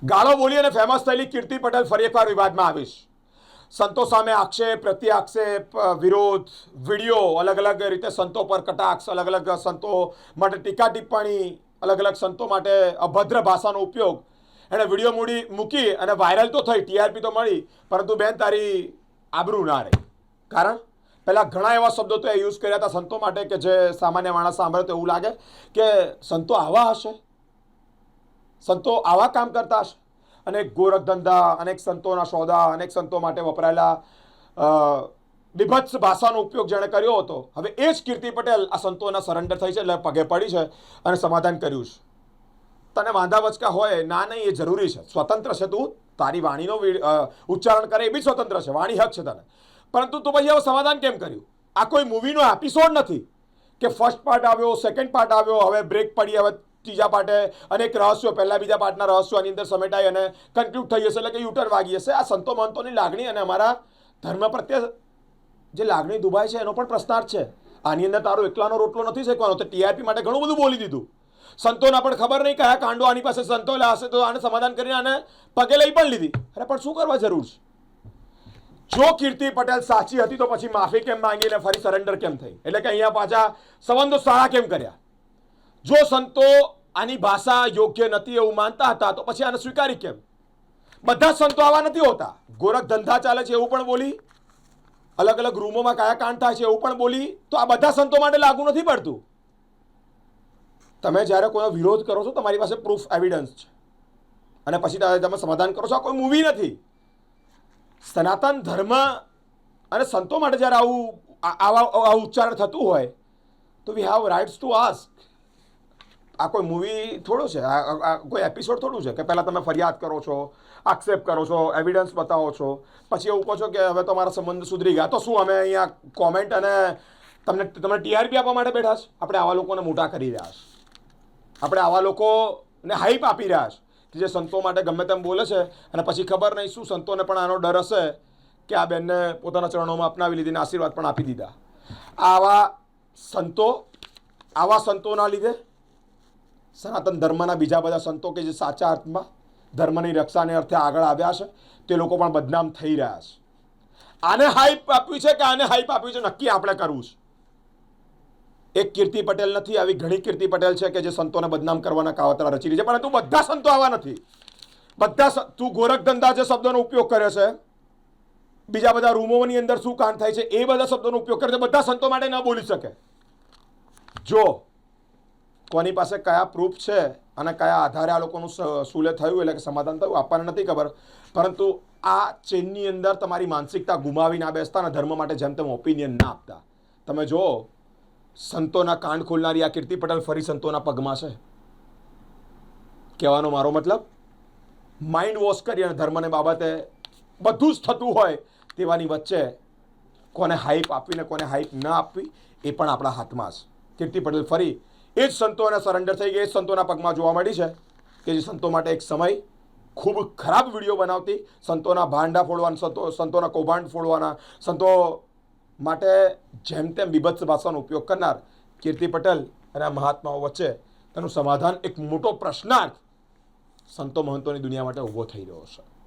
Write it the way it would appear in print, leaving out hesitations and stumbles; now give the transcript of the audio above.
ગાળો બોલી અને ફેમસ થયેલી કીર્તિ પટેલ ફરી એકવાર વિવાદમાં આવીશ. સંતો સામે આક્ષેપ, પ્રત્યાક્ષેપ, વિરોધ, વિડીયો, અલગ અલગ રીતે સંતો પર કટાક્ષ, અલગ અલગ સંતો માટે ટીકા ટિપ્પણી, અલગ અલગ સંતો માટે અભદ્ર ભાષાનો ઉપયોગ. એણે વિડીયો મૂકી અને વાયરલ તો થઈ, ટીઆરપી તો મળી, પરંતુ બેન તારી આબરૂ ના રહી. કારણ પહેલાં ઘણા એવા શબ્દો તો એ યુઝ કર્યા હતા સંતો માટે કે જે સામાન્ય માણસ સાંભળે તો એવું લાગે કે સંતો આવા હશે, સંતો આવા કામ કરતા હશે. અનેક ગોરખ ધંધા, અનેક સંતોના સોદા, અનેક સંતો માટે વપરાયેલા વિભત્સ ભાષાનો ઉપયોગ જેણે કર્યો હતો. હવે એ જ કીર્તિ પટેલ આ સંતોના સરેન્ડર થઈ છે, એટલે પગે પડી છે અને સમાધાન કર્યું છે. તને વાંધા વચકા હોય ના નહીં, એ જરૂરી છે, સ્વતંત્ર છે, તું તારી વાણીનો ઉચ્ચારણ કરે એ બી સ્વતંત્ર છે, વાણી હક છે તને. પરંતુ તું પછી હવે સમાધાન કેમ કર્યું? આ કોઈ મૂવીનો એપિસોડ નથી કે ફર્સ્ટ પાર્ટ આવ્યો, સેકન્ડ પાર્ટ આવ્યો, હવે બ્રેક પડી, હવે ત્રીજા પાર્ટે અનેક રહસ્યો, પહેલા બીજા પાર્ટના રહસ્યો આની અંદર સમેટાઈ અને કન્ક્લુડ થઈ હશે, એટલે કે યુટર્ન વાગી હશે. આ સંતો મહંતોની લાગણી અને અમારા ધર્મ પ્રત્યે જે લાગણી દુભાય છે એનો પણ પ્રશ્નાર્થ છે. આની અંદર તારો એકલાનો રોટલો નથી શેકવાનો. તો ટીઆરપી માટે ઘણું બધું બોલી દીધું. સંતોના પણ ખબર નહીં કયા કાંડો આની પાસે સંતો હશે તો આને સમાધાન કરીને આને પગે લઈ પણ લીધી. અરે પણ શું કરવા જરૂર છે? જો કીર્તિ પટેલ સાચી હતી તો પછી માફી કેમ માંગીને ફરી સરેન્ડર કેમ થઈ? એટલે કે અહીંયા પાછા સંબંધો સારા કેમ કર્યા? જો સંતો આની ભાષા યોગ્ય નથી એવું માનતા હતા તો પછી આને સ્વીકારી કેમ? બધા સંતો આવા નથી હોતા. ગોરખ ધંધા ચાલે છે એવું પણ બોલી, અલગ અલગ રૂમોમાં કયા કાંડ થાય છે એવું પણ બોલી. તો આ બધા સંતો માટે લાગુ નથી પડતું. તમે જ્યારે કોઈનો વિરોધ કરો છો તમારી પાસે પ્રૂફ એવિડન્સ છે અને પછી તમે સમાધાન કરો છો. આ કોઈ મૂવી નથી. સનાતન ધર્મ અને સંતો માટે જ્યારે આવા ઉચ્ચારણ થતું હોય તો we have rights to ask. આ કોઈ મૂવી થોડું છે, આ કોઈ એપિસોડ થોડું છે કે પહેલાં તમે ફરિયાદ કરો છો, આક્ષેપ કરો છો, એવિડન્સ બતાવો છો, પછી એવું કહો છો કે હવે તમારા સંબંધ સુધરી ગયા. તો શું અમે અહીંયા કોમેન્ટ અને તમને ટીઆરપી આપવા માટે બેઠા છે? આપણે આવા લોકોને મોટા કરી રહ્યા છે. આપણે આવા લોકોને હાઈપ આપી રહ્યા છે કે જે સંતો માટે ગમે તેમ બોલે છે અને પછી ખબર નહીં શું સંતોને પણ આનો ડર હશે કે આ બેનને પોતાના ચરણોમાં અપનાવી લીધી, આશીર્વાદ પણ આપી દીધા. આવા સંતોના લીધે સનાતન ધર્મના બીજા બધા સંતો કે જે સાચા અર્થમાં ધર્મની રક્ષાને અર્થે આગળ આવ્યા છે તે લોકો પણ બદનામ થઈ રહ્યા છે. આને હાઈપ આપવી છે કે આને હાઈપ આપવી છે નક્કી આપણે કરવું છે. એક કીર્તિ પટેલ નથી, આવી ઘણી કીર્તિ પટેલ છે કે જે સંતોને બદનામ કરવાના કાવતરા રચી રહી છે. પરંતુ બધા સંતો આવા નથી. તું ગોરખ ધંધા જે શબ્દોનો ઉપયોગ કરે છે, બીજા બધા રૂમોની અંદર શું કાંડ થાય છે એ બધા શબ્દોનો ઉપયોગ કરે છે, બધા સંતો માટે ન બોલી શકે. જો કોની પાસે કયા પ્રૂફ છે અને કયા આધારે આ લોકોનું સુલે થયું એટલે કે સમાધાન થયું આપવાને નથી ખબર. પરંતુ આ ચેનની અંદર તમારી માનસિકતા ગુમાવી ના બેસતા અને ધર્મ માટે જેમ તેમ ઓપિનિયન ના આપતા. તમે જો સંતોના કાંડ ખોલનારી આ કીર્તિ પટેલ ફરી સંતોના પગમાં છે. કહેવાનો મારો મતલબ માઇન્ડ વોશ કરી અને ધર્મને બાબતે બધું જ થતું હોય તેવાની વચ્ચે કોને હાઈપ આપવી ને કોને હાઈપ ન આપવી એ પણ આપણા હાથમાં છે. કીર્તિ પટેલ ફરી એ જ સંતોને સરેન્ડર થઈ ગઈ, એ જ સંતોના પગમાં જોવા મળી છે કે જે સંતો માટે એક સમય ખૂબ ખરાબ વિડીયો બનાવતી, સંતોના ભાંડા ફોડવાના, સંતોના કૌભાંડ ફોડવાના, સંતો માટે જેમ તેમ બીભત્સ ભાષાનો ઉપયોગ કરનાર કીર્તિ પટેલ અને આ મહાત્માઓ વચ્ચે તેનું સમાધાન એક મોટો પ્રશ્નાર્થ સંતો મહંતોની દુનિયા માટે ઊભો થઈ રહ્યો છે.